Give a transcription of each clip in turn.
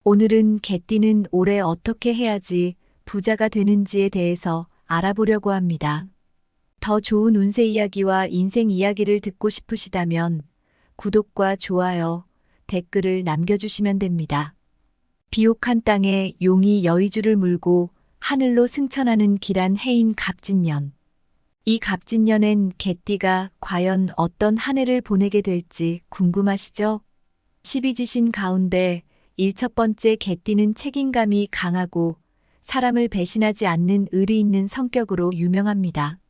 오늘은 개띠는 올해 어떻게 해야지 부자가 되는지에 대해서 알아보려고 합니다. 더 좋은 운세 이야기와 인생 이야기를 듣고 싶으시다면 구독과 좋아요, 댓글을 남겨주시면 됩니다. 비옥한 땅에 용이 여의주를 물고 하늘로 승천하는 길한 해인 갑진년. 이 갑진년엔 개띠가 과연 어떤 한 해를 보내게 될지 궁금하시죠? 12지신 가운데 첫 번째 개띠는 책임감이 강하고 사람을 배신하지 않는 의리 있는 성격으로 유명합니다.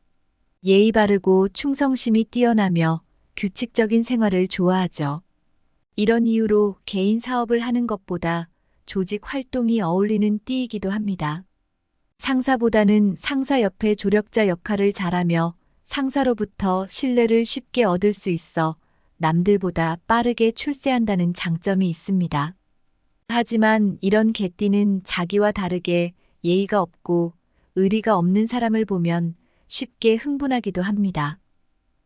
예의 바르고 충성심이 뛰어나며 규칙적인 생활을 좋아하죠. 이런 이유로 개인 사업을 하는 것보다 조직 활동이 어울리는 띠이기도 합니다. 상사보다는 상사 옆의 조력자 역할을 잘하며 상사로부터 신뢰를 쉽게 얻을 수 있어 남들보다 빠르게 출세한다는 장점이 있습니다. 하지만 이런 개띠는 자기와 다르게 예의가 없고 의리가 없는 사람을 보면 쉽게 흥분하기도 합니다.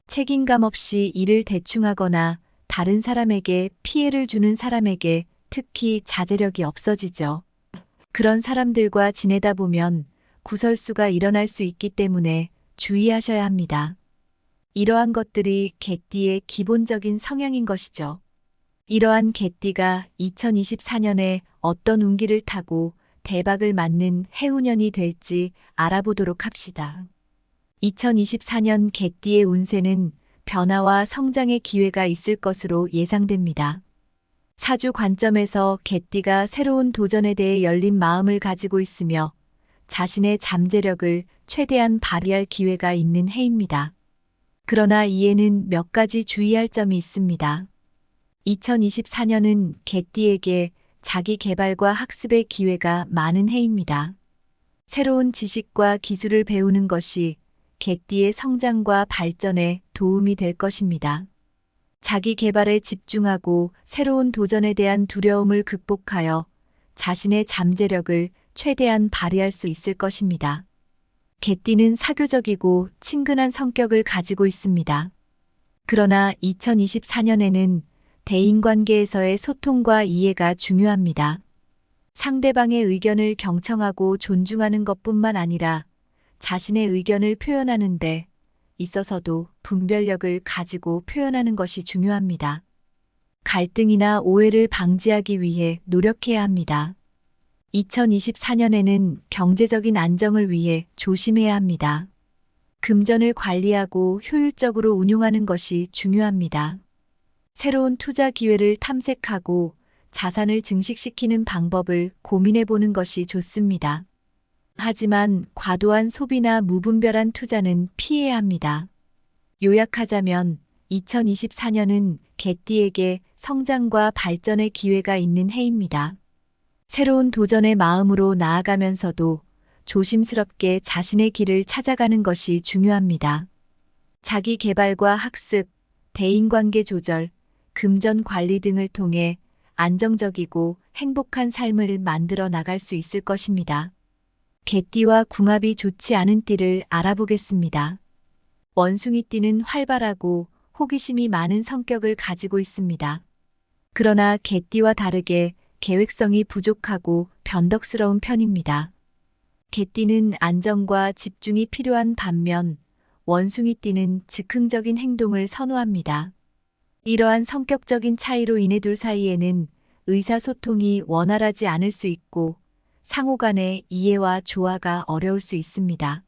책임감 없이 일을 대충 하거나 다른 사람에게 피해를 주는 사람에게 특히 자제력이 없어지죠. 그런 사람들과 지내다 보면 구설수가 일어날 수 있기 때문에 주의하셔야 합니다. 이러한 것들이 개띠의 기본적인 성향인 것이죠. 이러한 개띠가 2024년에 어떤 운기를 타고 대박을 맞는 해운년이 될지 알아보도록 합시다. 2024년 개띠의 운세는 변화와 성장의 기회가 있을 것으로 예상됩니다. 사주 관점에서 개띠가 새로운 도전에 대해 열린 마음을 가지고 있으며 자신의 잠재력을 최대한 발휘할 기회가 있는 해입니다. 그러나 이에는 몇 가지 주의할 점이 있습니다. 2024년은 개띠에게 자기 개발과 학습의 기회가 많은 해입니다. 새로운 지식과 기술을 배우는 것이 개띠의 성장과 발전에 도움이 될 것입니다. 자기 개발에 집중하고 새로운 도전에 대한 두려움을 극복하여 자신의 잠재력을 최대한 발휘할 수 있을 것입니다. 개띠는 사교적이고 친근한 성격을 가지고 있습니다. 그러나 2024년에는 대인관계에서의 소통과 이해가 중요합니다. 상대방의 의견을 경청하고 존중하는 것뿐만 아니라 자신의 의견을 표현하는 데 있어서도 분별력을 가지고 표현하는 것이 중요합니다. 갈등이나 오해를 방지하기 위해 노력해야 합니다. 2024년에는 경제적인 안정을 위해 조심해야 합니다. 금전을 관리하고 효율적으로 운용하는 것이 중요합니다. 새로운 투자 기회를 탐색하고 자산을 증식시키는 방법을 고민해 보는 것이 좋습니다. 하지만 과도한 소비나 무분별한 투자는 피해야 합니다. 요약하자면 2024년은 개띠에게 성장과 발전의 기회가 있는 해입니다. 새로운 도전의 마음으로 나아가면서도 조심스럽게 자신의 길을 찾아가는 것이 중요합니다. 자기 개발과 학습, 대인관계 조절, 금전 관리 등을 통해 안정적이고 행복한 삶을 만들어 나갈 수 있을 것입니다. 개띠와 궁합이 좋지 않은 띠를 알아보겠습니다. 원숭이띠는 활발하고 호기심이 많은 성격을 가지고 있습니다. 그러나 개띠와 다르게 계획성이 부족하고 변덕스러운 편입니다. 개띠는 안정과 집중이 필요한 반면 원숭이띠는 즉흥적인 행동을 선호합니다. 이러한 성격적인 차이로 인해 둘 사이에는 의사소통이 원활하지 않을 수 있고 상호 간의 이해와 조화가 어려울 수 있습니다.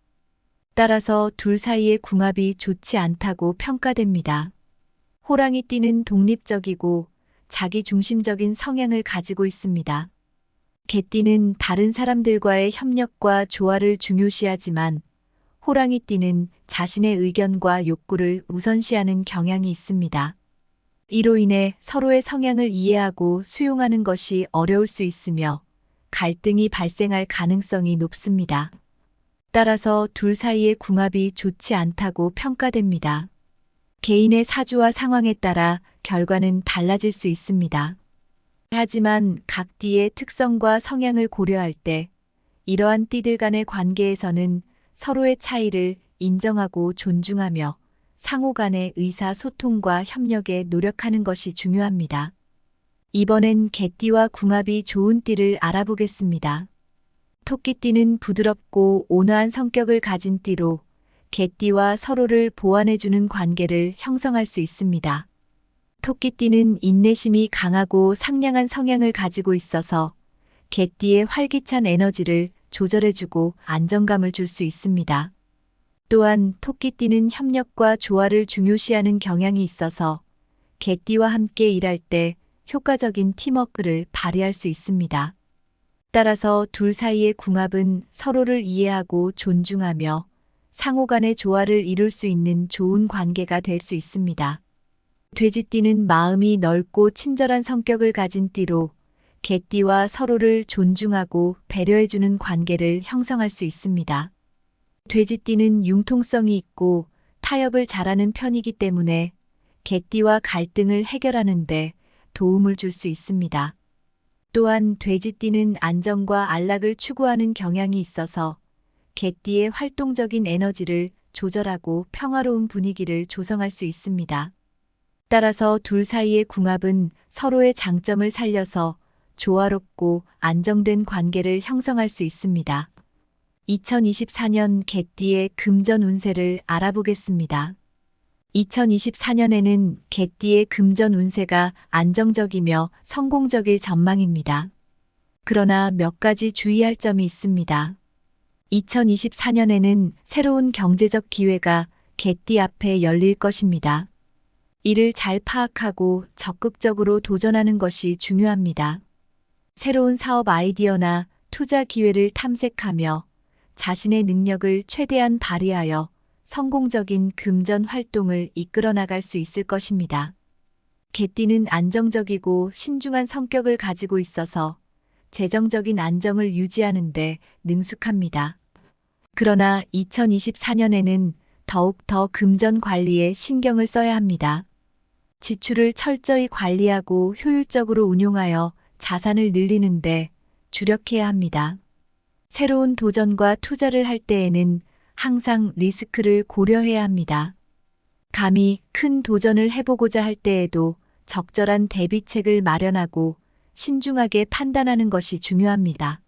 따라서 둘 사이의 궁합이 좋지 않다고 평가됩니다. 호랑이띠는 독립적이고 자기중심적인 성향을 가지고 있습니다. 개띠는 다른 사람들과의 협력과 조화를 중요시하지만 호랑이띠는 자신의 의견과 욕구를 우선시하는 경향이 있습니다. 이로 인해 서로의 성향을 이해하고 수용하는 것이 어려울 수 있으며 갈등이 발생할 가능성이 높습니다. 따라서 둘 사이의 궁합이 좋지 않다고 평가됩니다. 개인의 사주와 상황에 따라 결과는 달라질 수 있습니다. 하지만 각 띠의 특성과 성향을 고려할 때 이러한 띠들 간의 관계에서는 서로의 차이를 인정하고 존중하며 상호 간의 의사소통과 협력에 노력하는 것이 중요합니다. 이번엔 개띠와 궁합이 좋은 띠를 알아보겠습니다. 토끼띠는 부드럽고 온화한 성격을 가진 띠로 개띠와 서로를 보완해주는 관계를 형성할 수 있습니다. 토끼띠는 인내심이 강하고 상냥한 성향을 가지고 있어서 개띠의 활기찬 에너지를 조절해주고 안정감을 줄 수 있습니다. 또한 토끼띠는 협력과 조화를 중요시하는 경향이 있어서 개띠와 함께 일할 때 효과적인 팀워크를 발휘할 수 있습니다. 따라서 둘 사이의 궁합은 서로를 이해하고 존중하며 상호 간의 조화를 이룰 수 있는 좋은 관계가 될 수 있습니다. 돼지띠는 마음이 넓고 친절한 성격을 가진 띠로 개띠와 서로를 존중하고 배려해주는 관계를 형성할 수 있습니다. 돼지띠는 융통성이 있고 타협을 잘하는 편이기 때문에 개띠와 갈등을 해결하는 데 도움을 줄 수 있습니다. 또한 돼지띠는 안정과 안락을 추구하는 경향이 있어서 개띠의 활동적인 에너지를 조절하고 평화로운 분위기를 조성할 수 있습니다. 따라서 둘 사이의 궁합은 서로의 장점을 살려서 조화롭고 안정된 관계를 형성할 수 있습니다. 2024년 개띠의 금전 운세를 알아보겠습니다. 2024년에는 개띠의 금전 운세가 안정적이며 성공적일 전망입니다. 그러나 몇 가지 주의할 점이 있습니다. 2024년에는 새로운 경제적 기회가 개띠 앞에 열릴 것입니다. 이를 잘 파악하고 적극적으로 도전하는 것이 중요합니다. 새로운 사업 아이디어나 투자 기회를 탐색하며 자신의 능력을 최대한 발휘하여 성공적인 금전 활동을 이끌어 나갈 수 있을 것입니다. 개띠는 안정적이고 신중한 성격을 가지고 있어서 재정적인 안정을 유지하는 데 능숙합니다. 그러나 2024년에는 더욱 더 금전 관리에 신경을 써야 합니다. 지출을 철저히 관리하고 효율적으로 운용하여 자산을 늘리는데 주력해야 합니다. 새로운 도전과 투자를 할 때에는 항상 리스크를 고려해야 합니다. 감히 큰 도전을 해보고자 할 때에도 적절한 대비책을 마련하고 신중하게 판단하는 것이 중요합니다.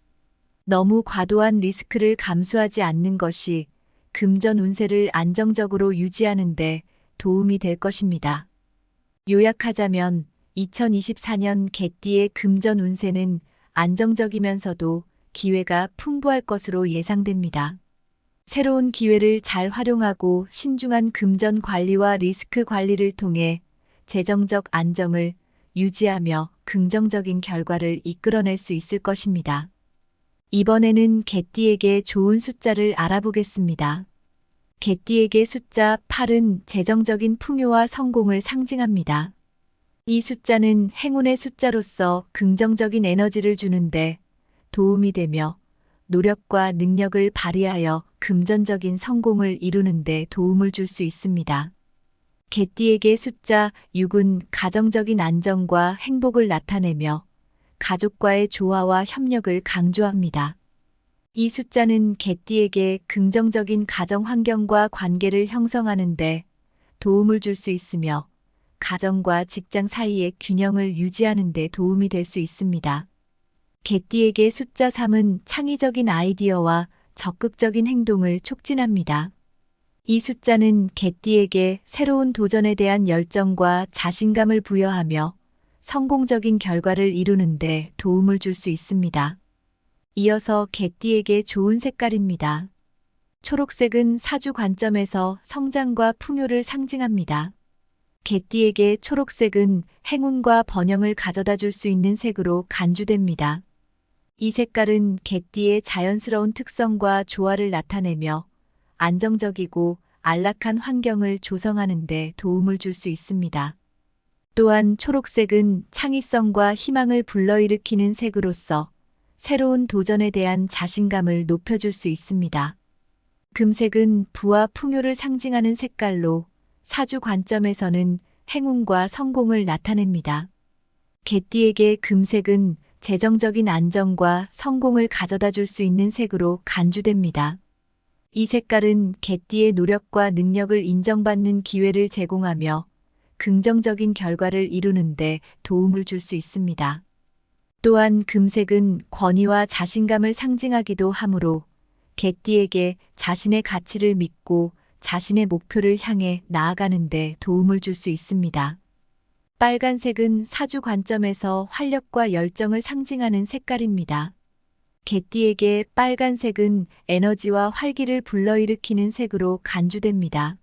너무 과도한 리스크를 감수하지 않는 것이 금전 운세를 안정적으로 유지하는 데 도움이 될 것입니다. 요약하자면 2024년 개띠의 금전 운세는 안정적이면서도 기회가 풍부할 것으로 예상됩니다. 새로운 기회를 잘 활용하고 신중한 금전 관리와 리스크 관리를 통해 재정적 안정을 유지하며 긍정적인 결과를 이끌어낼 수 있을 것입니다. 이번에는 개띠에게 좋은 숫자를 알아보겠습니다. 개띠에게 숫자 8은 재정적인 풍요와 성공을 상징합니다. 이 숫자는 행운의 숫자로서 긍정적인 에너지를 주는데 도움이 되며 노력과 능력을 발휘하여 금전적인 성공을 이루는 데 도움을 줄 수 있습니다. 개띠에게 숫자 6은 가정적인 안정과 행복을 나타내며 가족과의 조화와 협력을 강조합니다. 이 숫자는 개띠에게 긍정적인 가정 환경과 관계를 형성하는 데 도움을 줄 수 있으며 가정과 직장 사이의 균형을 유지하는 데 도움이 될 수 있습니다. 개띠에게 숫자 3은 창의적인 아이디어와 적극적인 행동을 촉진합니다. 이 숫자는 개띠에게 새로운 도전에 대한 열정과 자신감을 부여하며 성공적인 결과를 이루는 데 도움을 줄 수 있습니다. 이어서 개띠에게 좋은 색깔입니다. 초록색은 사주 관점에서 성장과 풍요를 상징합니다. 개띠에게 초록색은 행운과 번영을 가져다 줄 수 있는 색으로 간주됩니다. 이 색깔은 개띠의 자연스러운 특성과 조화를 나타내며 안정적이고 안락한 환경을 조성하는 데 도움을 줄 수 있습니다. 또한 초록색은 창의성과 희망을 불러일으키는 색으로서 새로운 도전에 대한 자신감을 높여줄 수 있습니다. 금색은 부와 풍요를 상징하는 색깔로 사주 관점에서는 행운과 성공을 나타냅니다. 개띠에게 금색은 재정적인 안정과 성공을 가져다 줄 수 있는 색으로 간주됩니다. 이 색깔은 개띠의 노력과 능력을 인정받는 기회를 제공하며 긍정적인 결과를 이루는데 도움을 줄 수 있습니다. 또한 금색은 권위와 자신감을 상징하기도 하므로 개띠에게 자신의 가치를 믿고 자신의 목표를 향해 나아가는 데 도움을 줄 수 있습니다. 빨간색은 사주 관점에서 활력과 열정을 상징하는 색깔입니다. 개띠에게 빨간색은 에너지와 활기를 불러일으키는 색으로 간주됩니다.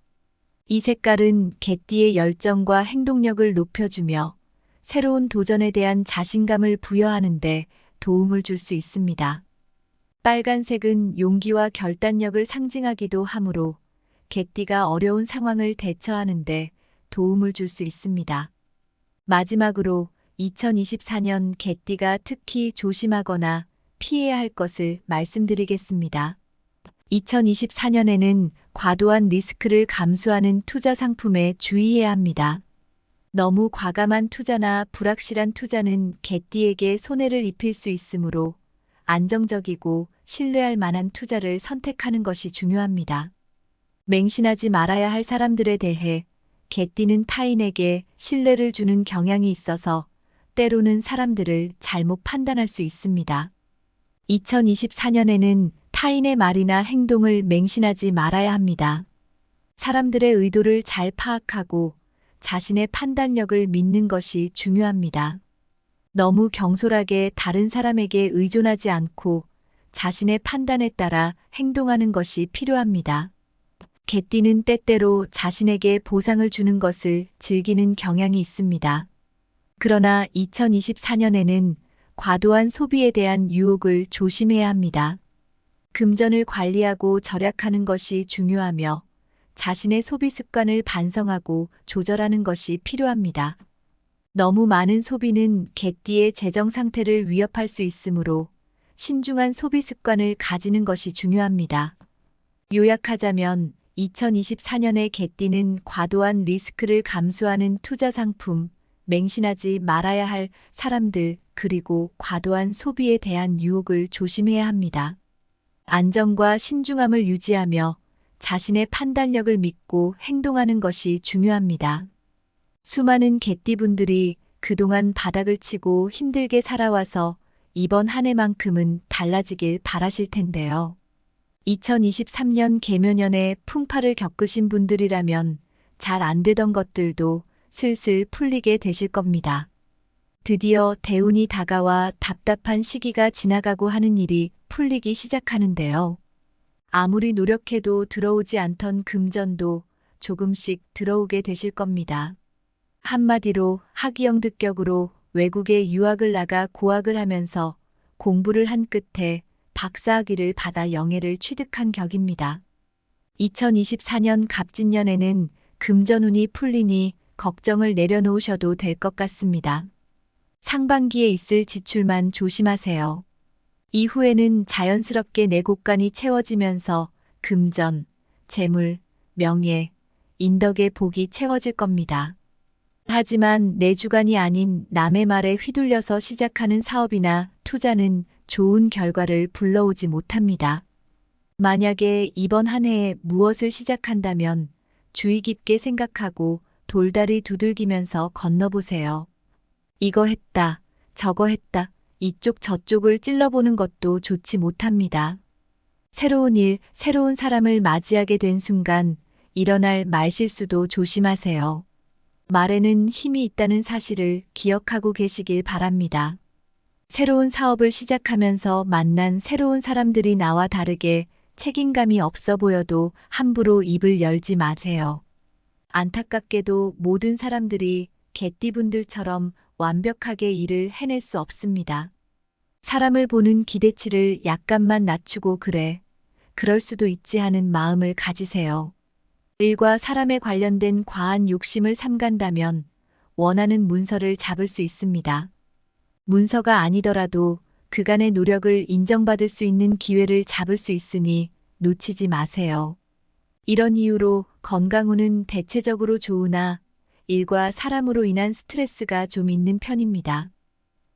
이 색깔은 개띠의 열정과 행동력을 높여주며 새로운 도전에 대한 자신감을 부여하는데 도움을 줄 수 있습니다. 빨간색은 용기와 결단력을 상징하기도 하므로 개띠가 어려운 상황을 대처하는데 도움을 줄 수 있습니다. 마지막으로 2024년 개띠가 특히 조심하거나 피해야 할 것을 말씀드리겠습니다. 2024년에는 과도한 리스크를 감수하는 투자 상품에 주의해야 합니다. 너무 과감한 투자나 불확실한 투자는 개띠에게 손해를 입힐 수 있으므로 안정적이고 신뢰할 만한 투자를 선택하는 것이 중요합니다. 맹신하지 말아야 할 사람들에 대해 개띠는 타인에게 신뢰를 주는 경향이 있어서 때로는 사람들을 잘못 판단할 수 있습니다. 2024년에는 타인의 말이나 행동을 맹신하지 말아야 합니다. 사람들의 의도를 잘 파악하고 자신의 판단력을 믿는 것이 중요합니다. 너무 경솔하게 다른 사람에게 의존하지 않고 자신의 판단에 따라 행동하는 것이 필요합니다. 개띠는 때때로 자신에게 보상을 주는 것을 즐기는 경향이 있습니다. 그러나 2024년에는 과도한 소비에 대한 유혹을 조심해야 합니다. 금전을 관리하고 절약하는 것이 중요하며 자신의 소비 습관을 반성하고 조절하는 것이 필요합니다. 너무 많은 소비는 개띠의 재정 상태를 위협할 수 있으므로 신중한 소비 습관을 가지는 것이 중요합니다. 요약하자면 2024년의 개띠는 과도한 리스크를 감수하는 투자 상품, 맹신하지 말아야 할 사람들, 그리고 과도한 소비에 대한 유혹을 조심해야 합니다. 안정과 신중함을 유지하며 자신의 판단력을 믿고 행동하는 것이 중요합니다. 수많은 개띠분들이 그동안 바닥을 치고 힘들게 살아와서 이번 한 해만큼은 달라지길 바라실 텐데요. 2023년 개묘년에 풍파를 겪으신 분들이라면 잘 안 되던 것들도 슬슬 풀리게 되실 겁니다. 드디어 대운이 다가와 답답한 시기가 지나가고 하는 일이 풀리기 시작하는데요. 아무리 노력해도 들어오지 않던 금전도 조금씩 들어오게 되실 겁니다. 한마디로 학위영득격으로 외국에 유학을 나가 고학을 하면서 공부를 한 끝에 박사학위를 받아 영예를 취득한 격입니다. 2024년 갑진년에는 금전운이 풀리니 걱정을 내려놓으셔도 될 것 같습니다. 상반기에 있을 지출만 조심하세요. 이후에는 자연스럽게 내 곳간이 채워지면서 금전, 재물, 명예, 인덕의 복이 채워질 겁니다. 하지만 내 주관이 아닌 남의 말에 휘둘려서 시작하는 사업이나 투자는 좋은 결과를 불러오지 못합니다. 만약에 이번 한 해에 무엇을 시작한다면 주의 깊게 생각하고 돌다리 두들기면서 건너보세요. 이거 했다, 저거 했다, 이쪽 저쪽을 찔러보는 것도 좋지 못합니다. 새로운 일, 새로운 사람을 맞이하게 된 순간 일어날 말실수도 조심하세요. 말에는 힘이 있다는 사실을 기억하고 계시길 바랍니다. 새로운 사업을 시작하면서 만난 새로운 사람들이 나와 다르게 책임감이 없어 보여도 함부로 입을 열지 마세요. 안타깝게도 모든 사람들이 개띠분들처럼 완벽하게 일을 해낼 수 없습니다. 사람을 보는 기대치를 약간만 낮추고 그럴 수도 있지 하는 마음을 가지세요. 일과 사람에 관련된 과한 욕심을 삼간다면 원하는 문서를 잡을 수 있습니다. 문서가 아니더라도 그간의 노력을 인정받을 수 있는 기회를 잡을 수 있으니 놓치지 마세요. 이런 이유로 건강운은 대체적으로 좋으나 일과 사람으로 인한 스트레스가 좀 있는 편입니다.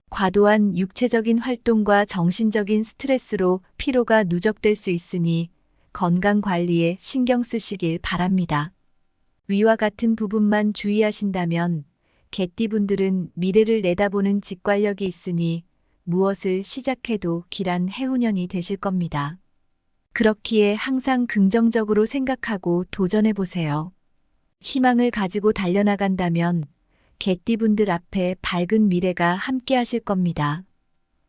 과도한 육체적인 활동과 정신적인 스트레스로 피로가 누적될 수 있으니 건강 관리에 신경 쓰시길 바랍니다. 위와 같은 부분만 주의하신다면 개띠분들은 미래를 내다보는 직관력이 있으니 무엇을 시작해도 길한 해운년이 되실 겁니다. 그렇기에 항상 긍정적으로 생각하고 도전해 보세요. 희망을 가지고 달려나간다면 개띠분들 앞에 밝은 미래가 함께 하실 겁니다.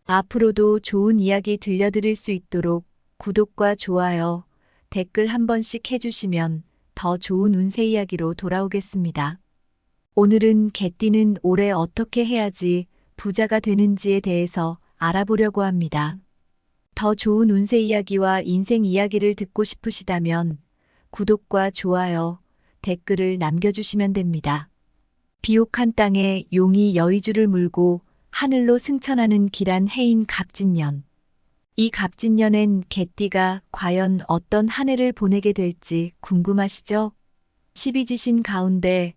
앞으로도 좋은 이야기 들려드릴 수 있도록 구독과 좋아요, 댓글 한 번씩 해주시면 더 좋은 운세 이야기로 돌아오겠습니다. 오늘은 개띠는 올해 어떻게 해야지 부자가 되는지에 대해서 알아보려고 합니다. 더 좋은 운세 이야기와 인생 이야기를 듣고 싶으시다면 구독과 좋아요, 댓글을 남겨주시면 됩니다. 비옥한 땅에 용이 여의주를 물고 하늘로 승천하는 길한 해인 갑진년. 이 갑진년엔 개띠가 과연 어떤 한 해를 보내게 될지 궁금하시죠? 12지신 가운데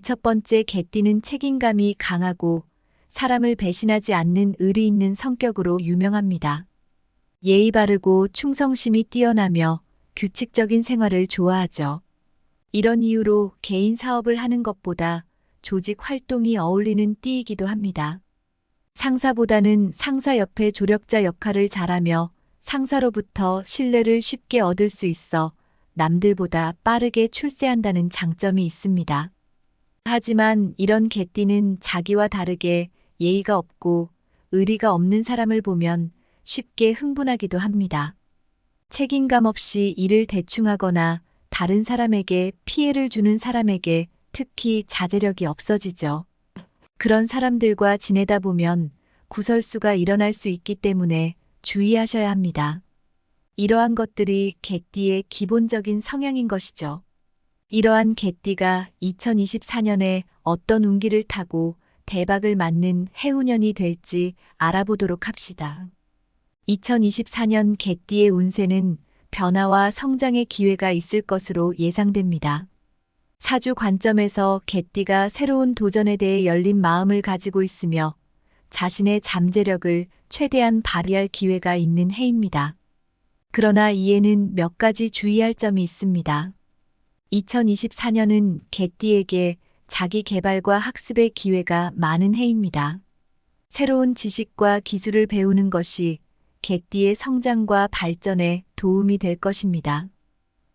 첫 번째 개띠는 책임감이 강하고 사람을 배신하지 않는 의리 있는 성격으로 유명합니다. 예의 바르고 충성심이 뛰어나며 규칙적인 생활을 좋아하죠. 이런 이유로 개인 사업을 하는 것보다 조직 활동이 어울리는 띠이기도 합니다. 상사보다는 상사 옆의 조력자 역할을 잘하며 상사로부터 신뢰를 쉽게 얻을 수 있어 남들보다 빠르게 출세한다는 장점이 있습니다. 하지만 이런 개띠는 자기와 다르게 예의가 없고 의리가 없는 사람을 보면 쉽게 흥분하기도 합니다. 책임감 없이 일을 대충 하거나 다른 사람에게 피해를 주는 사람에게 특히 자제력이 없어지죠. 그런 사람들과 지내다 보면 구설수가 일어날 수 있기 때문에 주의하셔야 합니다. 이러한 것들이 개띠의 기본적인 성향인 것이죠. 이러한 개띠가 2024년에 어떤 운기를 타고 대박을 맞는 해운년이 될지 알아보도록 합시다. 2024년 개띠의 운세는 변화와 성장의 기회가 있을 것으로 예상됩니다. 사주 관점에서 개띠가 새로운 도전에 대해 열린 마음을 가지고 있으며 자신의 잠재력을 최대한 발휘할 기회가 있는 해입니다. 그러나 이에는 몇 가지 주의할 점이 있습니다. 2024년은 개띠에게 자기 개발과 학습의 기회가 많은 해입니다. 새로운 지식과 기술을 배우는 것이 개띠의 성장과 발전에 도움이 될 것입니다.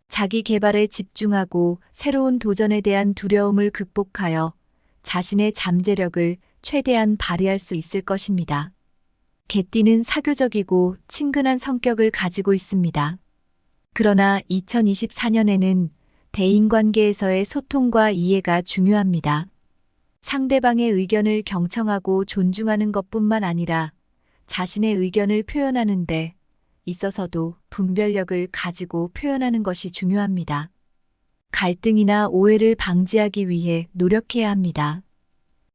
자기 개발에 집중하고 새로운 도전에 대한 두려움을 극복하여 자신의 잠재력을 최대한 발휘할 수 있을 것입니다. 개띠는 사교적이고 친근한 성격을 가지고 있습니다. 그러나 2024년에는 대인관계에서의 소통과 이해가 중요합니다. 상대방의 의견을 경청하고 존중하는 것뿐만 아니라 자신의 의견을 표현하는 데 있어서도 분별력을 가지고 표현하는 것이 중요합니다. 갈등이나 오해를 방지하기 위해 노력해야 합니다.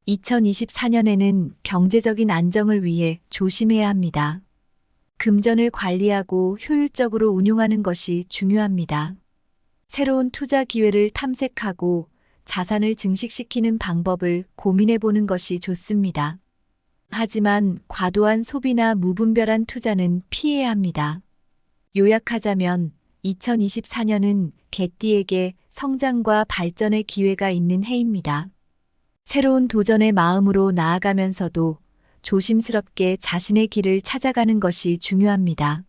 2024년에는 경제적인 안정을 위해 조심해야 합니다. 금전을 관리하고 효율적으로 운용하는 것이 중요합니다. 새로운 투자 기회를 탐색하고 자산을 증식시키는 방법을 고민해 보는 것이 좋습니다. 하지만 과도한 소비나 무분별한 투자는 피해야 합니다. 요약하자면 2024년은 개띠에게 성장과 발전의 기회가 있는 해입니다. 새로운 도전의 마음으로 나아가면서도 조심스럽게 자신의 길을 찾아가는 것이 중요합니다.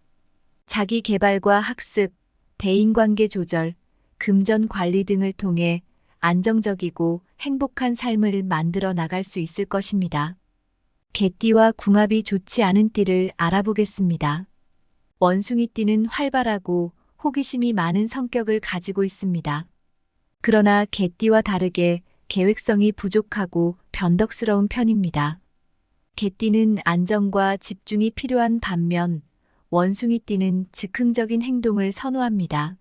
자기 개발과 학습, 대인관계 조절, 금전 관리 등을 통해 안정적이고 행복한 삶을 만들어 나갈 수 있을 것입니다. 개띠와 궁합이 좋지 않은 띠를 알아보겠습니다. 원숭이띠는 활발하고 호기심이 많은 성격을 가지고 있습니다. 그러나 개띠와 다르게 계획성이 부족하고 변덕스러운 편입니다. 개띠는 안정과 집중이 필요한 반면 원숭이띠는 즉흥적인 행동을 선호합니다.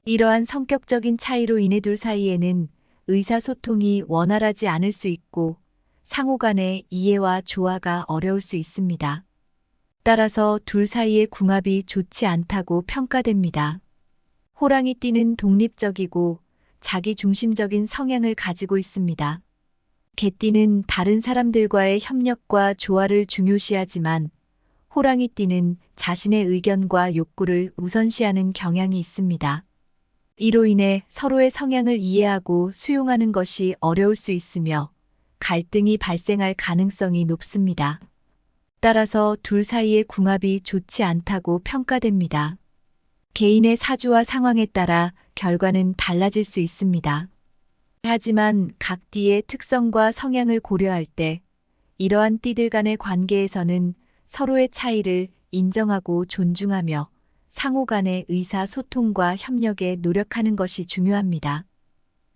이러한 성격적인 차이로 인해 둘 사이에는 의사소통이 원활하지 않을 수 있고 상호 간의 이해와 조화가 어려울 수 있습니다. 따라서 둘 사이의 궁합이 좋지 않다고 평가됩니다. 호랑이띠는 독립적이고 자기중심적인 성향을 가지고 있습니다. 개띠는 다른 사람들과의 협력과 조화를 중요시하지만 호랑이띠는 자신의 의견과 욕구를 우선시하는 경향이 있습니다. 이로 인해 서로의 성향을 이해하고 수용하는 것이 어려울 수 있으며 갈등이 발생할 가능성이 높습니다. 따라서 둘 사이의 궁합이 좋지 않다고 평가됩니다. 개인의 사주와 상황에 따라 결과는 달라질 수 있습니다. 하지만 각 띠의 특성과 성향을 고려할 때 이러한 띠들 간의 관계에서는 서로의 차이를 인정하고 존중하며 상호 간의 의사소통과 협력에 노력하는 것이 중요합니다.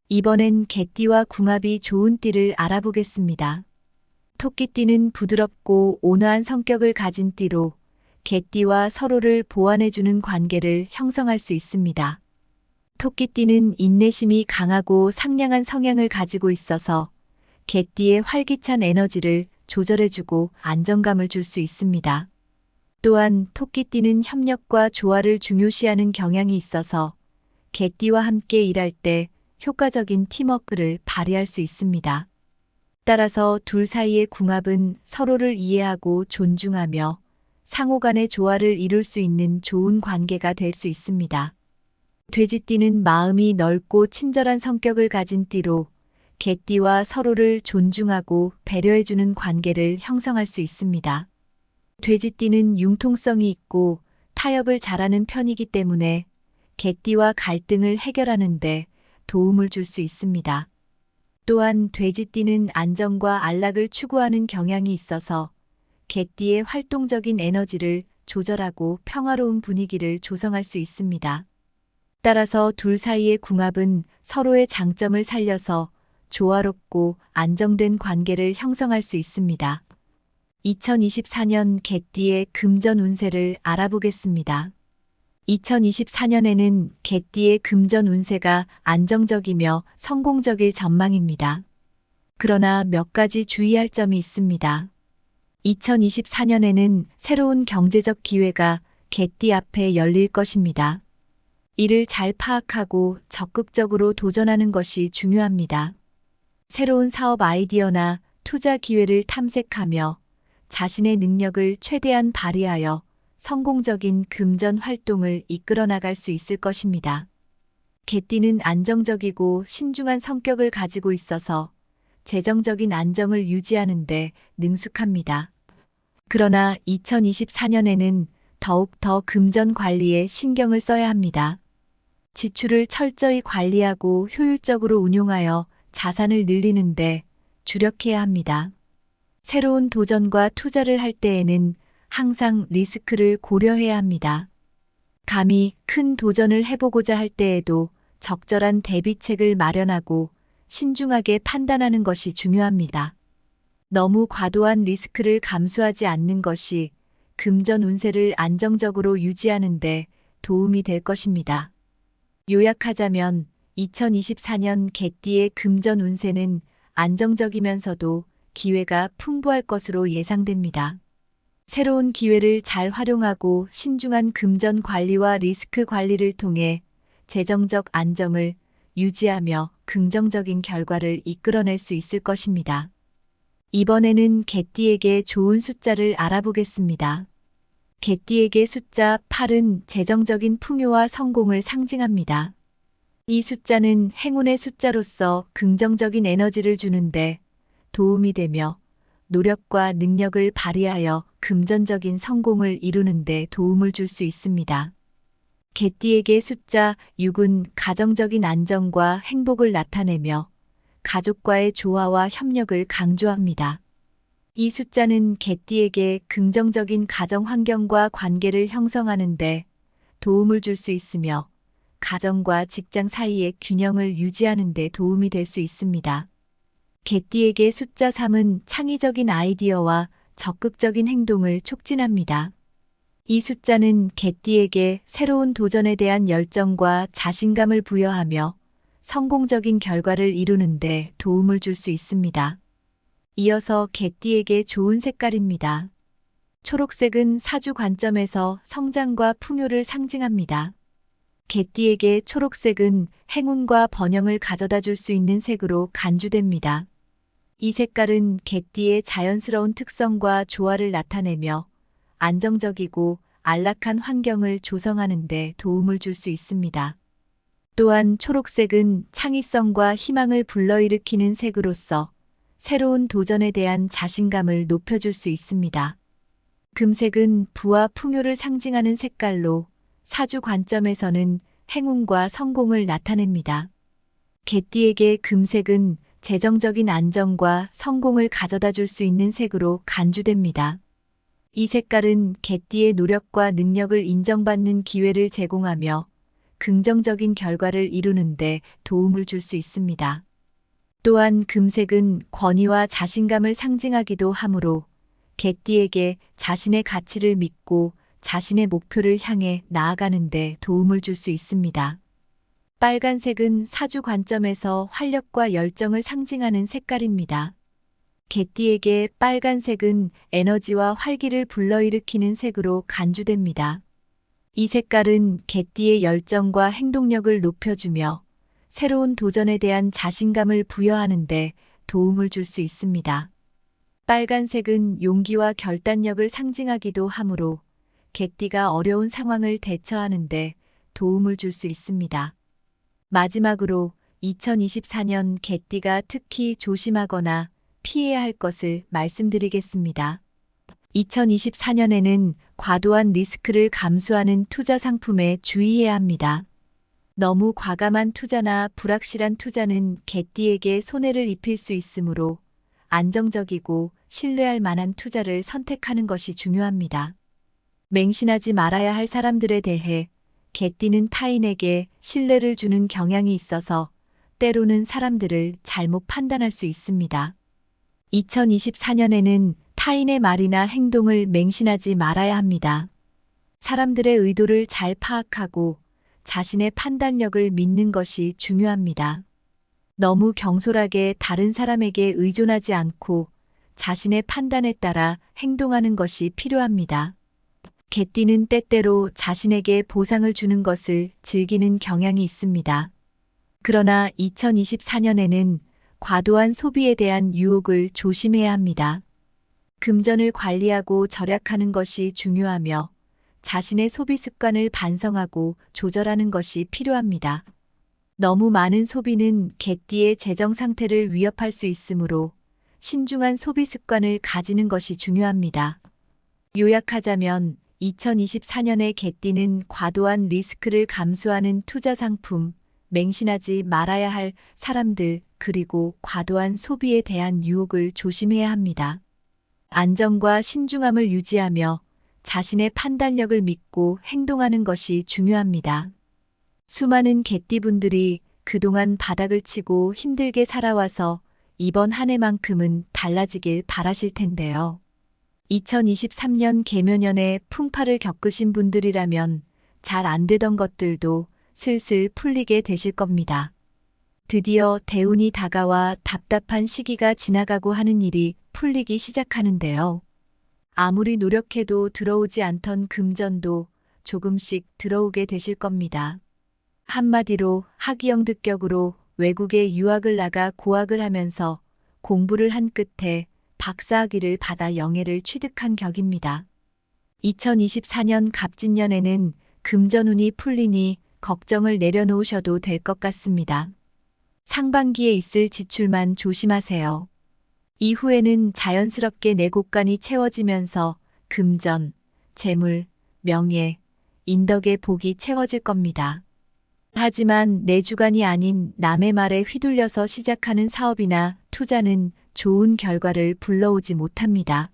이번엔 개띠와 궁합이 좋은 띠를 알아보겠습니다. 토끼띠는 부드럽고 온화한 성격을 가진 띠로 개띠와 서로를 보완해주는 관계를 형성할 수 있습니다. 토끼띠는 인내심이 강하고 상냥한 성향을 가지고 있어서 개띠의 활기찬 에너지를 조절해주고 안정감을 줄 수 있습니다. 또한 토끼띠는 협력과 조화를 중요시하는 경향이 있어서 개띠와 함께 일할 때 효과적인 팀워크를 발휘할 수 있습니다. 따라서 둘 사이의 궁합은 서로를 이해하고 존중하며 상호 간의 조화를 이룰 수 있는 좋은 관계가 될 수 있습니다. 돼지띠는 마음이 넓고 친절한 성격을 가진 띠로 개띠와 서로를 존중하고 배려해주는 관계를 형성할 수 있습니다. 돼지띠는 융통성이 있고 타협을 잘하는 편이기 때문에 개띠와 갈등을 해결하는 데 도움을 줄 수 있습니다. 또한 돼지띠는 안정과 안락을 추구하는 경향이 있어서 개띠의 활동적인 에너지를 조절하고 평화로운 분위기를 조성할 수 있습니다. 따라서 둘 사이의 궁합은 서로의 장점을 살려서 조화롭고 안정된 관계를 형성할 수 있습니다. 2024년 개띠의 금전 운세를 알아보겠습니다. 2024년에는 개띠의 금전 운세가 안정적이며 성공적일 전망입니다. 그러나 몇 가지 주의할 점이 있습니다. 2024년에는 새로운 경제적 기회가 개띠 앞에 열릴 것입니다. 이를 잘 파악하고 적극적으로 도전하는 것이 중요합니다. 새로운 사업 아이디어나 투자 기회를 탐색하며 자신의 능력을 최대한 발휘하여 성공적인 금전 활동을 이끌어 나갈 수 있을 것입니다. 개띠는 안정적이고 신중한 성격을 가지고 있어서 재정적인 안정을 유지하는 데 능숙합니다. 그러나 2024년에는 더욱 더 금전 관리에 신경을 써야 합니다. 지출을 철저히 관리하고 효율적으로 운용하여 자산을 늘리는데 주력해야 합니다. 새로운 도전과 투자를 할 때에는 항상 리스크를 고려해야 합니다. 감히 큰 도전을 해보고자 할 때에도 적절한 대비책을 마련하고 신중하게 판단하는 것이 중요합니다. 너무 과도한 리스크를 감수하지 않는 것이 금전 운세를 안정적으로 유지하는 데 도움이 될 것입니다. 요약하자면 2024년 개띠의 금전 운세는 안정적이면서도 기회가 풍부할 것으로 예상됩니다. 새로운 기회를 잘 활용하고 신중한 금전 관리와 리스크 관리를 통해 재정적 안정을 유지하며 긍정적인 결과를 이끌어낼 수 있을 것입니다. 이번에는 개띠에게 좋은 숫자를 알아보겠습니다. 개띠에게 숫자 8은 재정적인 풍요와 성공을 상징합니다. 이 숫자는 행운의 숫자로서 긍정적인 에너지를 주는데 도움이 되며 노력과 능력을 발휘하여 금전적인 성공을 이루는 데 도움을 줄 수 있습니다. 개띠에게 숫자 6은 가정적인 안정과 행복을 나타내며 가족과의 조화와 협력을 강조합니다. 이 숫자는 개띠에게 긍정적인 가정 환경과 관계를 형성하는 데 도움을 줄 수 있으며 가정과 직장 사이의 균형을 유지하는 데 도움이 될 수 있습니다. 개띠에게 숫자 3은 창의적인 아이디어와 적극적인 행동을 촉진합니다. 이 숫자는 개띠에게 새로운 도전에 대한 열정과 자신감을 부여하며 성공적인 결과를 이루는 데 도움을 줄 수 있습니다. 이어서 개띠에게 좋은 색깔입니다. 초록색은 사주 관점에서 성장과 풍요를 상징합니다. 개띠에게 초록색은 행운과 번영을 가져다 줄 수 있는 색으로 간주됩니다. 이 색깔은 개띠의 자연스러운 특성과 조화를 나타내며 안정적이고 안락한 환경을 조성하는 데 도움을 줄 수 있습니다. 또한 초록색은 창의성과 희망을 불러일으키는 색으로서 새로운 도전에 대한 자신감을 높여줄 수 있습니다. 금색은 부와 풍요를 상징하는 색깔로 사주 관점에서는 행운과 성공을 나타냅니다. 개띠에게 금색은 재정적인 안정과 성공을 가져다 줄 수 있는 색으로 간주됩니다. 이 색깔은 개띠의 노력과 능력을 인정받는 기회를 제공하며 긍정적인 결과를 이루는 데 도움을 줄 수 있습니다. 또한 금색은 권위와 자신감을 상징하기도 하므로 개띠에게 자신의 가치를 믿고 자신의 목표를 향해 나아가는 데 도움을 줄 수 있습니다. 빨간색은 사주 관점에서 활력과 열정을 상징하는 색깔입니다. 개띠에게 빨간색은 에너지와 활기를 불러일으키는 색으로 간주됩니다. 이 색깔은 개띠의 열정과 행동력을 높여주며 새로운 도전에 대한 자신감을 부여하는 데 도움을 줄 수 있습니다. 빨간색은 용기와 결단력을 상징하기도 하므로 개띠가 어려운 상황을 대처하는 데 도움을 줄 수 있습니다. 마지막으로 2024년 개띠가 특히 조심하거나 피해야 할 것을 말씀드리겠습니다. 2024년에는 과도한 리스크를 감수하는 투자 상품에 주의해야 합니다. 너무 과감한 투자나 불확실한 투자는 개띠에게 손해를 입힐 수 있으므로 안정적이고 신뢰할 만한 투자를 선택하는 것이 중요합니다. 맹신하지 말아야 할 사람들에 대해 개띠는 타인에게 신뢰를 주는 경향이 있어서 때로는 사람들을 잘못 판단할 수 있습니다. 2024년에는 타인의 말이나 행동을 맹신하지 말아야 합니다. 사람들의 의도를 잘 파악하고 자신의 판단력을 믿는 것이 중요합니다. 너무 경솔하게 다른 사람에게 의존하지 않고 자신의 판단에 따라 행동하는 것이 필요합니다. 개띠는 때때로 자신에게 보상을 주는 것을 즐기는 경향이 있습니다. 그러나 2024년에는 과도한 소비에 대한 유혹을 조심해야 합니다. 금전을 관리하고 절약하는 것이 중요하며 자신의 소비 습관을 반성하고 조절하는 것이 필요합니다. 너무 많은 소비는 개띠의 재정 상태를 위협할 수 있으므로 신중한 소비 습관을 가지는 것이 중요합니다. 요약하자면 2024년의 개띠는 과도한 리스크를 감수하는 투자 상품, 맹신하지 말아야 할 사람들, 그리고 과도한 소비에 대한 유혹을 조심해야 합니다. 안정과 신중함을 유지하며 자신의 판단력을 믿고 행동하는 것이 중요합니다. 수많은 개띠분들이 그동안 바닥을 치고 힘들게 살아와서 이번 한 해만큼은 달라지길 바라실 텐데요. 2023년 개묘년에 풍파를 겪으신 분들이라면 잘 안 되던 것들도 슬슬 풀리게 되실 겁니다. 드디어 대운이 다가와 답답한 시기가 지나가고 하는 일이 풀리기 시작하는데요. 아무리 노력해도 들어오지 않던 금전도 조금씩 들어오게 되실 겁니다. 한마디로 학위영득격으로 외국에 유학을 나가 고학을 하면서 공부를 한 끝에 박사학위를 받아 영예를 취득한 격입니다. 2024년 갑진년에는 금전운이 풀리니 걱정을 내려놓으셔도 될 것 같습니다. 상반기에 있을 지출만 조심하세요. 이후에는 자연스럽게 내곡간이 채워지면서 금전, 재물, 명예, 인덕의 복이 채워질 겁니다. 하지만 내 주관이 아닌 남의 말에 휘둘려서 시작하는 사업이나 투자는 좋은 결과를 불러오지 못합니다.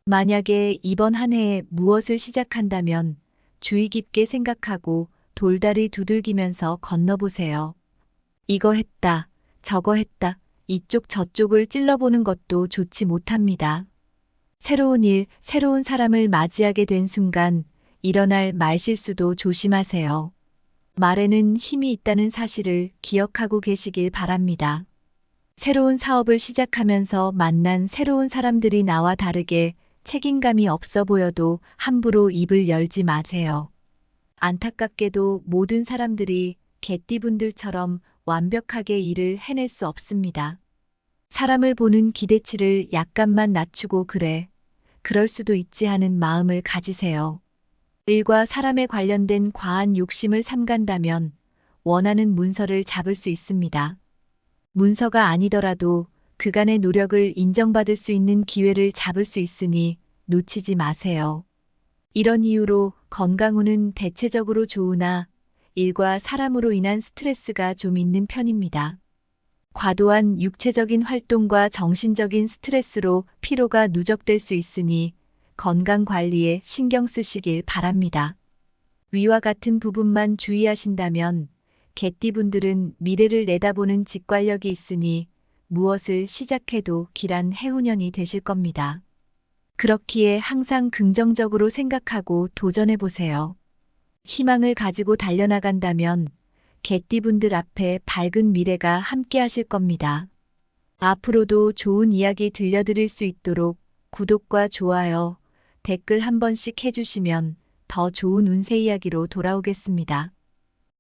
만약에 이번 한 해에 무엇을 시작한다면 주의 깊게 생각하고 돌다리 두들기면서 건너보세요. 이거 했다, 저거 했다, 이쪽 저쪽을 찔러보는 것도 좋지 못합니다. 새로운 일, 새로운 사람을 맞이하게 된 순간 일어날 말실수도 조심하세요. 말에는 힘이 있다는 사실을 기억하고 계시길 바랍니다. 새로운 사업을 시작하면서 만난 새로운 사람들이 나와 다르게 책임감이 없어 보여도 함부로 입을 열지 마세요. 안타깝게도 모든 사람들이 개띠분들처럼 완벽하게 일을 해낼 수 없습니다. 사람을 보는 기대치를 약간만 낮추고 그럴 수도 있지 하는 마음을 가지세요. 일과 사람에 관련된 과한 욕심을 삼간다면 원하는 문서를 잡을 수 있습니다. 문서가 아니더라도 그간의 노력을 인정받을 수 있는 기회를 잡을 수 있으니 놓치지 마세요. 이런 이유로 건강 운은 대체적으로 좋으나 일과 사람으로 인한 스트레스가 좀 있는 편입니다. 과도한 육체적인 활동과 정신적인 스트레스로 피로가 누적될 수 있으니 건강 관리에 신경 쓰시길 바랍니다. 위와 같은 부분만 주의하신다면 개띠분들은 미래를 내다보는 직관력이 있으니 무엇을 시작해도 길한 해운년이 되실 겁니다. 그렇기에 항상 긍정적으로 생각하고 도전해 보세요. 희망을 가지고 달려나간다면 개띠분들 앞에 밝은 미래가 함께 하실 겁니다. 앞으로도 좋은 이야기 들려드릴 수 있도록 구독과 좋아요, 댓글 한 번씩 해주시면 더 좋은 운세 이야기로 돌아오겠습니다.